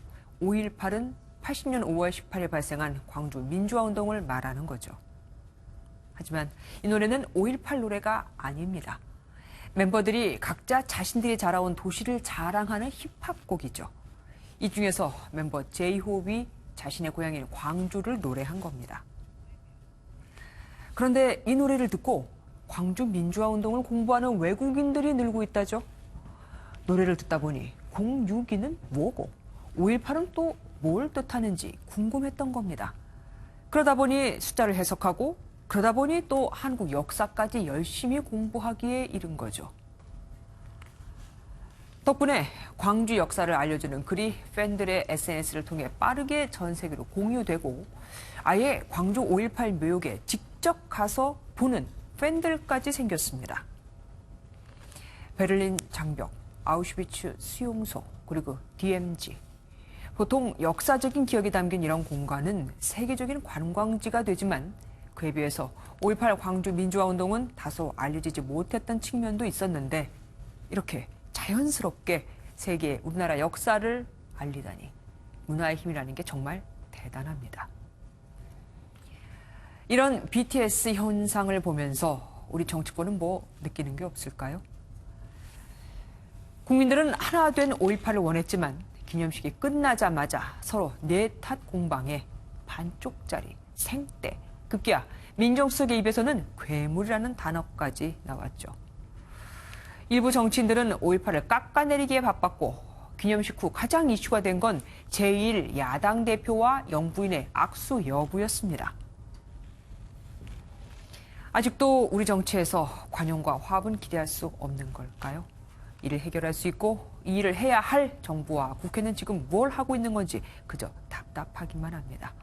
518은 80년 5월 18일 발생한 광주 민주화운동을 말하는 거죠. 하지만 이 노래는 5.18 노래가 아닙니다. 멤버들이 각자 자신들이 자라온 도시를 자랑하는 힙합곡이죠. 이 중에서 멤버 제이홉이 자신의 고향인 광주를 노래한 겁니다. 그런데 이 노래를 듣고 광주 민주화운동을 공부하는 외국인들이 늘고 있다죠. 노래를 듣다 보니 062는 뭐고 5.18은 또 뭘 뜻하는지 궁금했던 겁니다. 그러다 보니 숫자를 해석하고 그러다 보니 또 한국 역사까지 열심히 공부하기에 이른 거죠. 덕분에 광주 역사를 알려주는 글이 팬들의 SNS를 통해 빠르게 전 세계로 공유되고 아예 광주 5.18 묘역에 직접 가서 보는 팬들까지 생겼습니다. 베를린 장벽, 아우슈비츠 수용소, 그리고 DMZ. 보통 역사적인 기억이 담긴 이런 공간은 세계적인 관광지가 되지만 그에 비해서 5.18 광주 민주화운동은 다소 알려지지 못했던 측면도 있었는데 이렇게 자연스럽게 세계에 우리나라 역사를 알리다니 문화의 힘이라는 게 정말 대단합니다. 이런 BTS 현상을 보면서 우리 정치권은 뭐 느끼는 게 없을까요? 국민들은 하나 된 5.18을 원했지만 기념식이 끝나자마자 서로 내 탓 공방에 반쪽짜리, 생떼, 급기야 민정수석의 입에서는 괴물이라는 단어까지 나왔죠. 일부 정치인들은 5.18을 깎아내리기에 바빴고 기념식 후 가장 이슈가 된 건 제1야당 대표와 영부인의 악수 여부였습니다. 아직도 우리 정치에서 관용과 화합은 기대할 수 없는 걸까요? 이를 해결할 수 있고 이 일을 해야 할 정부와 국회는 지금 뭘 하고 있는 건지 그저 답답하기만 합니다.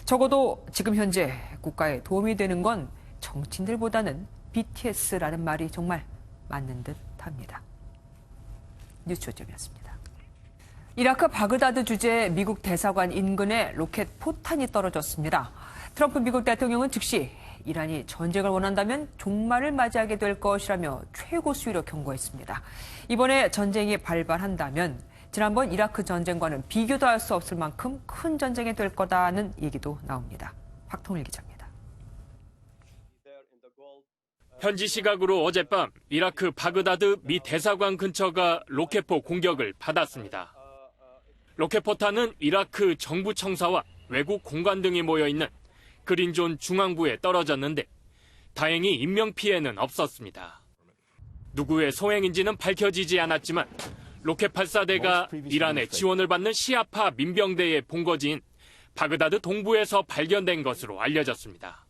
적어도 지금 현재 국가에 도움이 되는 건 정치인들보다는 BTS라는 말이 정말 맞는 듯 합니다. 뉴스 조점이었습니다. 이라크 바그다드 주재 미국 대사관 인근에 로켓 포탄이 떨어졌습니다. 트럼프 미국 대통령은 즉시 이란이 전쟁을 원한다면 종말을 맞이하게 될 것이라며 최고 수위로 경고했습니다. 이번에 전쟁이 발발한다면 지난번 이라크 전쟁과는 비교도 할 수 없을 만큼 큰 전쟁이 될 거다는 얘기도 나옵니다. 박통일 기자입니다. 현지 시각으로 어젯밤 이라크 바그다드 미 대사관 근처가 로켓포 공격을 받았습니다. 로켓포탄은 이라크 정부 청사와 외국 공관 등이 모여있는 그린존 중앙부에 떨어졌는데 다행히 인명피해는 없었습니다. 누구의 소행인지는 밝혀지지 않았지만 로켓 발사대가 이란의 지원을 받는 시아파 민병대의 본거지인 바그다드 동부에서 발견된 것으로 알려졌습니다.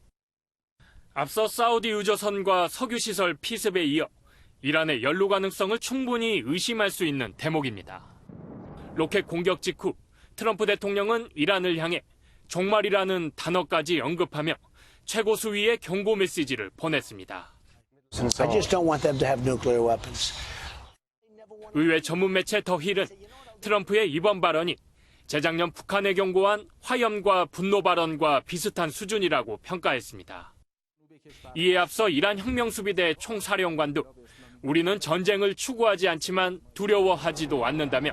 앞서 사우디 유조선과 석유시설 피습에 이어 이란의 연루 가능성을 충분히 의심할 수 있는 대목입니다. 로켓 공격 직후 트럼프 대통령은 이란을 향해 종말이라는 단어까지 언급하며 최고 수위의 경고 메시지를 보냈습니다. I just don't want them to have nuclear weapons. 의회 전문 매체 더 힐은 트럼프의 이번 발언이 재작년 북한에 경고한 화염과 분노 발언과 비슷한 수준이라고 평가했습니다. 이에 앞서 이란 혁명수비대 총사령관도 우리는 전쟁을 추구하지 않지만 두려워하지도 않는다며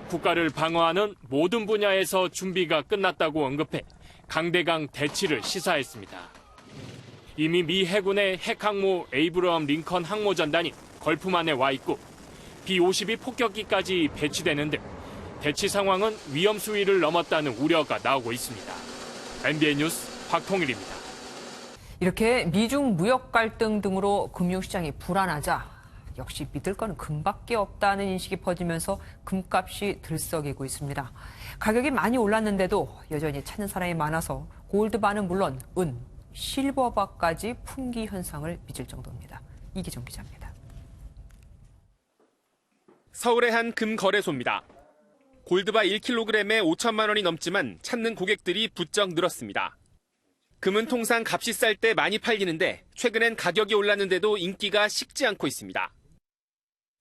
국가를 방어하는 모든 분야에서 준비가 끝났다고 언급해 강대강 대치를 시사했습니다. 이미 미 해군의 핵항모 에이브러함 링컨 항모전단이 걸프만에 와 있고 B-52 폭격기까지 배치되는 등 대치 상황은 위험 수위를 넘었다는 우려가 나오고 있습니다. MBN 뉴스 박통일입니다. 이렇게 미중 무역 갈등 등으로 금융시장이 불안하자 역시 믿을 건 금밖에 없다는 인식이 퍼지면서 금값이 들썩이고 있습니다. 가격이 많이 올랐는데도 여전히 찾는 사람이 많아서 골드바는 물론 은, 실버바까지 품귀 현상을 빚을 정도입니다. 이기정 기자입니다. 서울의 한 금 거래소입니다. 골드바 1kg에 5천만 원이 넘지만 찾는 고객들이 부쩍 늘었습니다. 금은 통상 값이 쌀 때 많이 팔리는데 최근엔 가격이 올랐는데도 인기가 식지 않고 있습니다.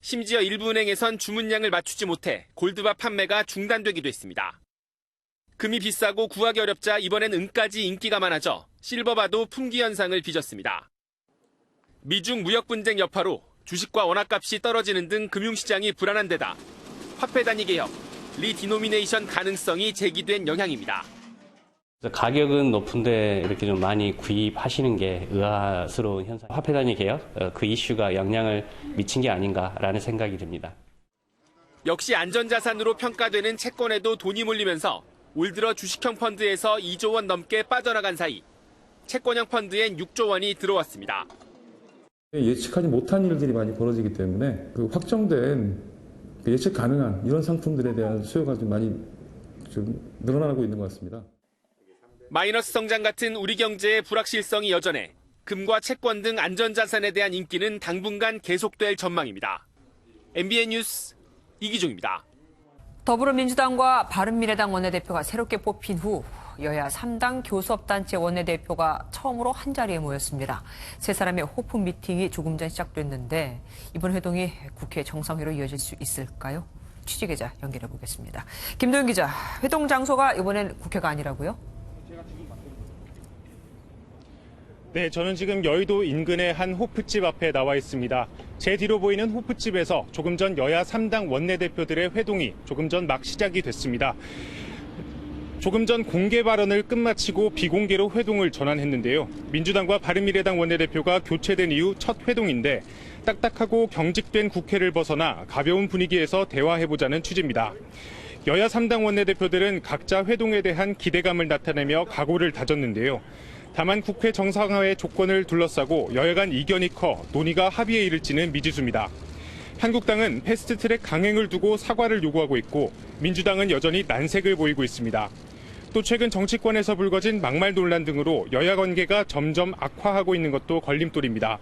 심지어 일부 은행에선 주문량을 맞추지 못해 골드바 판매가 중단되기도 했습니다. 금이 비싸고 구하기 어렵자 이번엔 은까지 인기가 많아져 실버바도 품귀 현상을 빚었습니다. 미중 무역 분쟁 여파로 주식과 원화값이 떨어지는 등 금융시장이 불안한 데다 화폐 단위 개혁, 리디노미네이션 가능성이 제기된 영향입니다. 가격은 높은데 이렇게 좀 많이 구입하시는 게 의아스러운 현상. 화폐 단위 개혁, 그 이슈가 영향을 미친 게 아닌가라는 생각이 듭니다. 역시 안전자산으로 평가되는 채권에도 돈이 몰리면서 올 들어 주식형 펀드에서 2조 원 넘게 빠져나간 사이 채권형 펀드엔 6조 원이 들어왔습니다. 예측하지 못한 일들이 많이 벌어지기 때문에 그 확정된 예측 가능한 이런 상품들에 대한 수요가 좀 많이 늘어나고 있는 것 같습니다. 마이너스 성장 같은 우리 경제의 불확실성이 여전해 금과 채권 등 안전자산에 대한 인기는 당분간 계속될 전망입니다. MBN 뉴스 이기종입니다. 더불어민주당과 바른미래당 원내대표가 새롭게 뽑힌 후 여야 3당 교섭단체 원내대표가 처음으로 한자리에 모였습니다. 세 사람의 호프 미팅이 조금 전 시작됐는데 이번 회동이 국회 정상회로 이어질 수 있을까요? 취재기자 연결해 보겠습니다. 김도윤 기자, 회동 장소가 이번엔 국회가 아니라고요? 네, 저는 지금 여의도 인근의 한 호프집 앞에 나와 있습니다. 제 뒤로 보이는 호프집에서 조금 전 여야 3당 원내대표들의 회동이 조금 전 막 시작이 됐습니다. 조금 전 공개 발언을 끝마치고 비공개로 회동을 전환했는데요. 민주당과 바른미래당 원내대표가 교체된 이후 첫 회동인데 딱딱하고 경직된 국회를 벗어나 가벼운 분위기에서 대화해보자는 취지입니다. 여야 3당 원내대표들은 각자 회동에 대한 기대감을 나타내며 각오를 다졌는데요. 다만 국회 정상화의 조건을 둘러싸고 여야 간 이견이 커 논의가 합의에 이를지는 미지수입니다. 한국당은 패스트트랙 강행을 두고 사과를 요구하고 있고 민주당은 여전히 난색을 보이고 있습니다. 또 최근 정치권에서 불거진 막말 논란 등으로 여야 관계가 점점 악화하고 있는 것도 걸림돌입니다.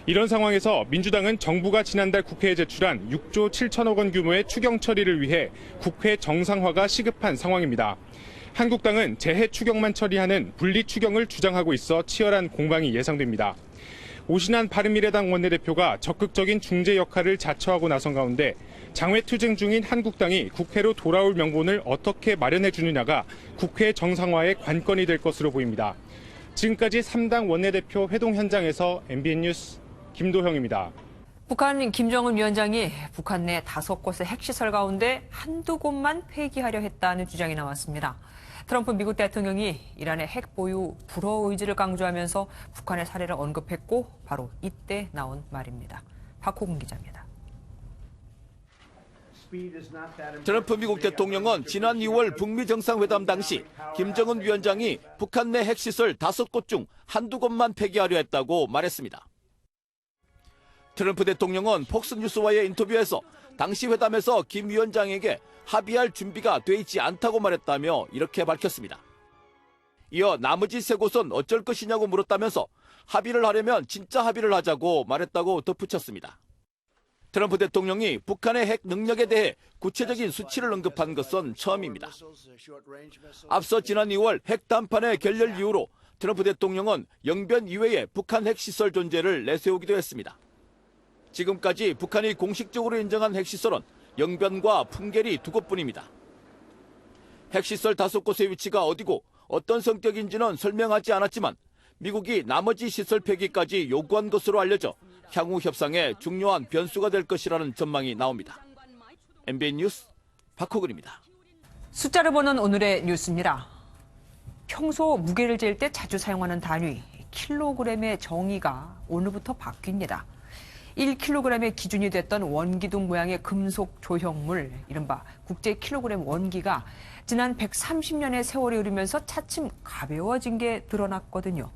이런 상황에서 민주당은 정부가 지난달 국회에 제출한 6조 7천억 원 규모의 추경 처리를 위해 국회 정상화가 시급한 상황입니다. 한국당은 재해 추경만 처리하는 분리 추경을 주장하고 있어 치열한 공방이 예상됩니다. 오신환 바른미래당 원내대표가 적극적인 중재 역할을 자처하고 나선 가운데 장외투쟁 중인 한국당이 국회로 돌아올 명분을 어떻게 마련해 주느냐가 국회 정상화의 관건이 될 것으로 보입니다. 지금까지 3당 원내대표 회동 현장에서 MBN 뉴스 김도형입니다. 북한 김정은 위원장이 북한 내 5곳의 핵시설 가운데 한두 곳만 폐기하려 했다는 주장이 나왔습니다. 트럼프 미국 대통령이 이란의 핵 보유 불허 의지를 강조하면서 북한의 사례를 언급했고 바로 이때 나온 말입니다. 박호근 기자입니다. 트럼프 미국 대통령은 지난 2월 북미 정상회담 당시 김정은 위원장이 북한 내 핵시설 5곳 중 한두 곳만 폐기하려 했다고 말했습니다. 트럼프 대통령은 폭스뉴스와의 인터뷰에서 당시 회담에서 김 위원장에게 합의할 준비가 돼 있지 않다고 말했다며 이렇게 밝혔습니다. 이어 나머지 3곳은 어쩔 것이냐고 물었다면서 합의를 하려면 진짜 합의를 하자고 말했다고 덧붙였습니다. 트럼프 대통령이 북한의 핵 능력에 대해 구체적인 수치를 언급한 것은 처음입니다. 앞서 지난 2월 핵 담판의 결렬 이후로 트럼프 대통령은 영변 이외에 북한 핵시설 존재를 내세우기도 했습니다. 지금까지 북한이 공식적으로 인정한 핵시설은 영변과 풍계리 2곳뿐입니다. 핵시설 5곳의 위치가 어디고 어떤 성격인지는 설명하지 않았지만 미국이 나머지 시설 폐기까지 요구한 것으로 알려져 향후 협상에 중요한 변수가 될 것이라는 전망이 나옵니다. MBN 뉴스 박호근입니다. 숫자를 보는 오늘의 뉴스입니다. 평소 무게를 잴 때 자주 사용하는 단위 킬로그램의 정의가 오늘부터 바뀝니다. 1kg의 기준이 됐던 원기둥 모양의 금속 조형물, 이른바 국제 킬로그램 원기가 지난 130년의 세월이 흐르면서 차츰 가벼워진 게 드러났거든요.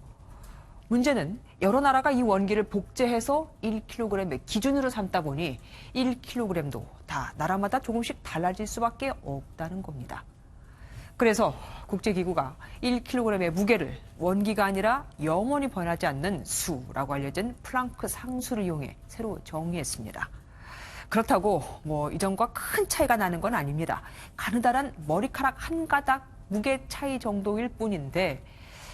문제는 여러 나라가 이 원기를 복제해서 1kg의 기준으로 삼다 보니 1kg도 다 나라마다 조금씩 달라질 수밖에 없다는 겁니다. 그래서 국제기구가 1kg의 무게를 원기가 아니라 영원히 변하지 않는 수라고 알려진 플랑크 상수를 이용해 새로 정의했습니다. 그렇다고 이전과 큰 차이가 나는 건 아닙니다. 가느다란 머리카락 한 가닥 무게 차이 정도일 뿐인데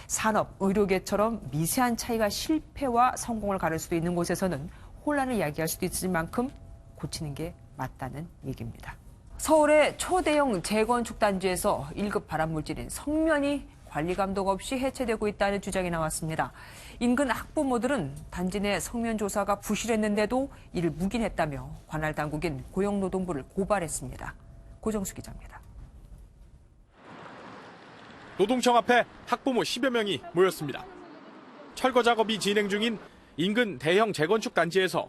산업, 의료계처럼 미세한 차이가 실패와 성공을 가를 수도 있는 곳에서는 혼란을 야기할 수도 있을 만큼 고치는 게 맞다는 얘기입니다. 서울의 초대형 재건축 단지에서 1급 발암물질인 성면이 관리 감독 없이 해체되고 있다는 주장이 나왔습니다. 인근 학부모들은 단지 내 성면 조사가 부실했는데도 이를 묵인했다며 관할 당국인 고용노동부를 고발했습니다. 고정수 기자입니다. 노동청 앞에 학부모 10여 명이 모였습니다. 철거 작업이 진행 중인 인근 대형 재건축 단지에서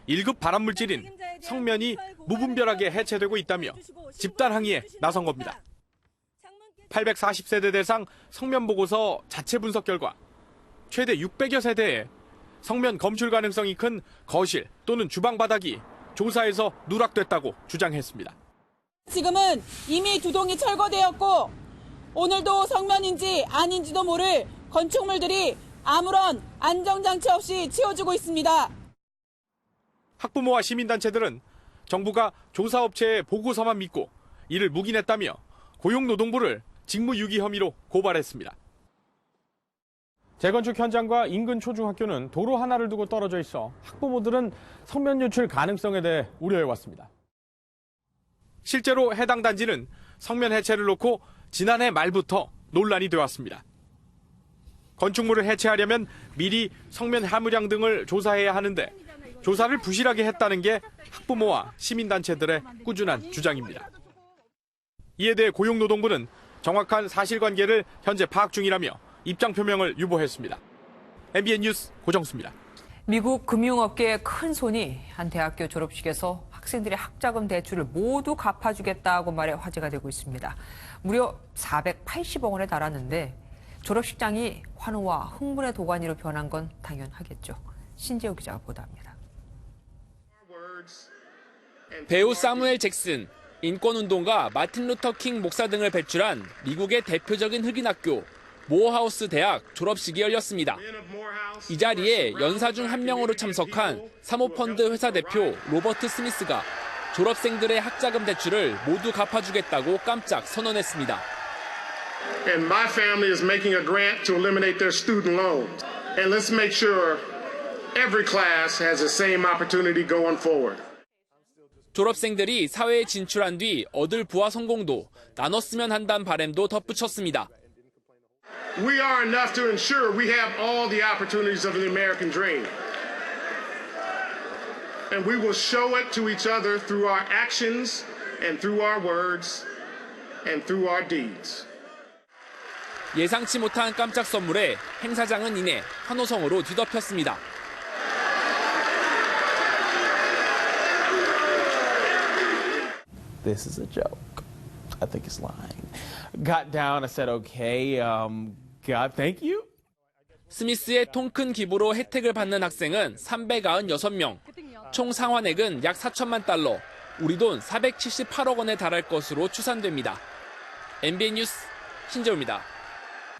1급 발암물질인 성면이 무분별하게 해체되고 있다며 집단 항의에 나선 겁니다. 840세대 대상 성면 보고서 자체 분석 결과 최대 600여 세대의 성면 검출 가능성이 큰 거실 또는 주방 바닥이 조사에서 누락됐다고 주장했습니다. 지금은 이미 두 동이 철거되었고 오늘도 성면인지 아닌지도 모를 건축물들이 아무런 안정장치 없이 치워지고 있습니다. 학부모와 시민단체들은 정부가 조사업체의 보고서만 믿고 이를 묵인했다며 고용노동부를 직무유기 혐의로 고발했습니다. 재건축 현장과 인근 초중학교는 도로 하나를 두고 떨어져 있어 학부모들은 성면 유출 가능성에 대해 우려해왔습니다. 실제로 해당 단지는 성면 해체를 놓고 지난해 말부터 논란이 되었습니다. 건축물을 해체하려면 미리 성면 함유량 등을 조사해야 하는데 조사를 부실하게 했다는 게 학부모와 시민단체들의 꾸준한 주장입니다. 이에 대해 고용노동부는 정확한 사실관계를 현재 파악 중이라며 입장 표명을 유보했습니다. MBN 뉴스 고정수입니다. 미국 금융업계의 큰 손이 한 대학교 졸업식에서 학생들의 학자금 대출을 모두 갚아주겠다고 말해 화제가 되고 있습니다. 무려 480억 원에 달하는데 졸업식장이 환호와 흥분의 도가니로 변한 건 당연하겠죠. 신재호 기자가 보도합니다. 배우 사무엘 잭슨, 인권운동가 마틴 루터 킹 목사 등을 배출한 미국의 대표적인 흑인 학교 모어하우스 대학 졸업식이 열렸습니다. 이 자리에 연사 중 한 명으로 참석한 사모펀드 회사 대표 로버트 스미스가 졸업생들의 학자금 대출을 모두 갚아주겠다고 깜짝 선언했습니다. And my family is making a grant to eliminate their student loans. And let's make sure every class has the same opportunity going forward. 졸업생들이 사회에 진출한 뒤 얻을 부와 성공도 나눴으면 한다는 바람도 덧붙였습니다. We are enough to ensure we have all the opportunities of the American dream. And we will show it to each other through our actions and through our words and through our deeds. 예상치 못한 깜짝 선물에 행사장은 이내 환호성으로 뒤덮였습니다. This is a joke. I think it's lying. Got down, I said, okay, God, thank you. 스미스의 통 큰 기부로 혜택을 받는 학생은 396명, 총 상환액은 약 4천만 달러, 우리 돈 478억 원에 달할 것으로 추산됩니다. MBN 뉴스 신재우입니다.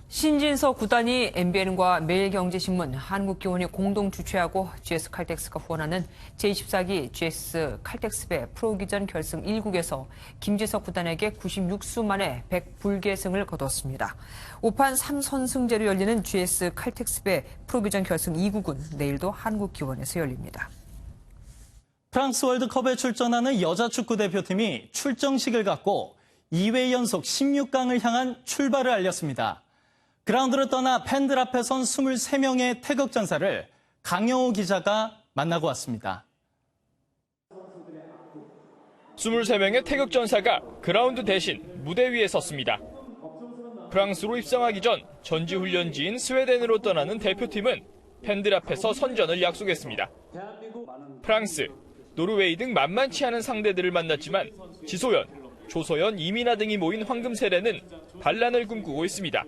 신진서 구단이 MBN과 매일경제신문, 한국기원이 공동 주최하고 GS칼텍스가 후원하는 제24기 GS 칼텍스배 프로기전 결승 1국에서 김진서 구단에게 96수 만에 100불계승을 거뒀습니다. 5판 3선승제로 열리는 GS 칼텍스배 프로기전 결승 2국은 내일도 한국기원에서 열립니다. 프랑스 월드컵에 출전하는 여자 축구 대표팀이 출정식을 갖고 2회 연속 16강을 향한 출발을 알렸습니다. 그라운드를 떠나 팬들 앞에 선 23명의 태극 전사를 강영호 기자가 만나고 왔습니다. 23명의 태극 전사가 그라운드 대신 무대 위에 섰습니다. 프랑스로 입성하기 전 전지훈련지인 스웨덴으로 떠나는 대표팀은 팬들 앞에서 선전을 약속했습니다. 프랑스, 노르웨이 등 만만치 않은 상대들을 만났지만 지소연, 조소연, 이민아 등이 모인 황금 세례는 반란을 꿈꾸고 있습니다.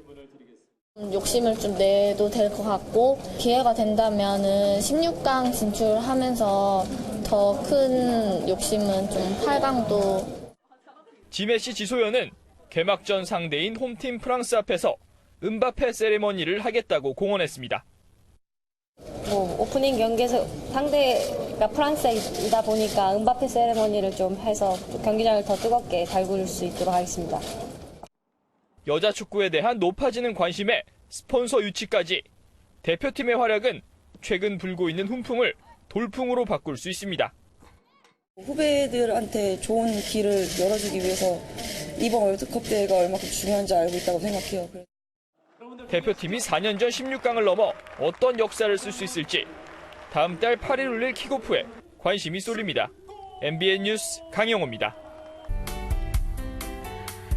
욕심을 좀 내도 될 것 같고 기회가 된다면은 16강 진출하면서 더 큰 욕심은 좀 8강도. 지메시 지소연은 개막전 상대인 홈팀 프랑스 앞에서 은바페 세레머니를 하겠다고 공언했습니다. 오프닝 경기에서 상대가 프랑스이다 보니까 은바페 세레머니를 좀 해서 경기장을 더 뜨겁게 달굴 수 있도록 하겠습니다. 여자 축구에 대한 높아지는 관심에 스폰서 유치까지 대표팀의 활약은 최근 불고 있는 훈풍을 돌풍으로 바꿀 수 있습니다. 후배들한테 좋은 길을 열어주기 위해서 이번 월드컵 대회가 얼마큼 중요한지 알고 있다고 생각해요. 대표팀이 4년 전 16강을 넘어 어떤 역사를 쓸 수 있을지 다음 달 8일 열릴 킥오프에 관심이 쏠립니다. MBN 뉴스 강영호입니다.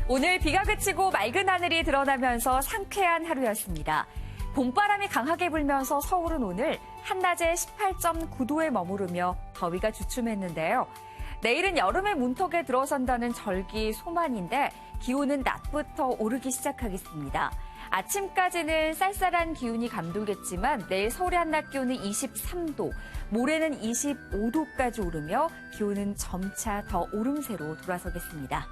오늘 비가 그치고 맑은 하늘이 드러나면서 상쾌한 하루였습니다. 봄바람이 강하게 불면서 서울은 오늘 한낮에 18.9도에 머무르며 더위가 주춤했는데요. 내일은 여름의 문턱에 들어선다는 절기 소만인데 기온은 낮부터 오르기 시작하겠습니다. 아침까지는 쌀쌀한 기온이 감돌겠지만 내일 서울의 한낮 기온은 23도, 모레는 25도까지 오르며 기온은 점차 더 오름세로 돌아서겠습니다.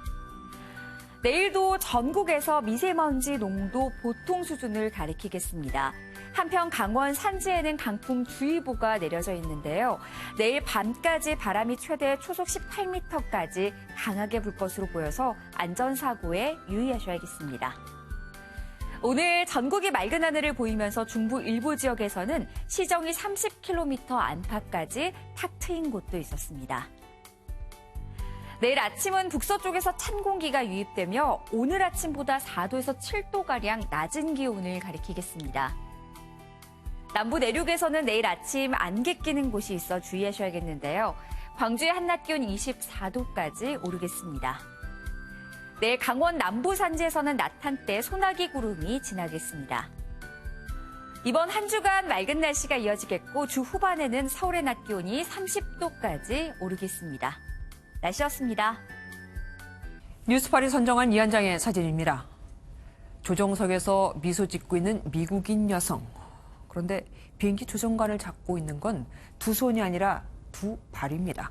내일도 전국에서 미세먼지 농도 보통 수준을 가리키겠습니다. 한편 강원 산지에는 강풍주의보가 내려져 있는데요. 내일 밤까지 바람이 최대 초속 18m까지 강하게 불 것으로 보여서 안전사고에 유의하셔야겠습니다. 오늘 전국이 맑은 하늘을 보이면서 중부 일부 지역에서는 시정이 30km 안팎까지 탁 트인 곳도 있었습니다. 내일 아침은 북서쪽에서 찬 공기가 유입되며 오늘 아침보다 4도에서 7도가량 낮은 기온을 가리키겠습니다. 남부 내륙에서는 내일 아침 안개 끼는 곳이 있어 주의하셔야겠는데요. 광주의 한낮 기온 24도까지 오르겠습니다. 내일 강원 남부 산지에서는 낮 한때 소나기 구름이 지나겠습니다. 이번 한 주간 맑은 날씨가 이어지겠고 주 후반에는 서울의 낮 기온이 30도까지 오르겠습니다. 날씨였습니다. 뉴스팔이 선정한 이 한 장의 사진입니다. 조정석에서 미소 짓고 있는 미국인 여성. 그런데 비행기 조종관을 잡고 있는 건 두 손이 아니라 두 발입니다.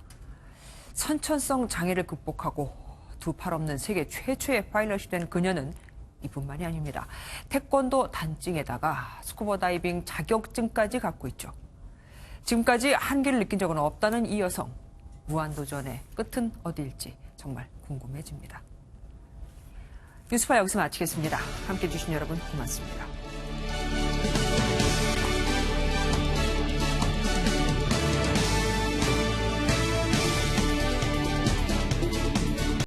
선천성 장애를 극복하고 두 팔 없는 세계 최초의 파일럿이 된 그녀는 이뿐만이 아닙니다. 태권도 단증에다가 스쿠버 다이빙 자격증까지 갖고 있죠. 지금까지 한계를 느낀 적은 없다는 이 여성. 무한도전의 끝은 어디일지 정말 궁금해집니다. 뉴스파 여기서 마치겠습니다. 함께해 주신 여러분 고맙습니다.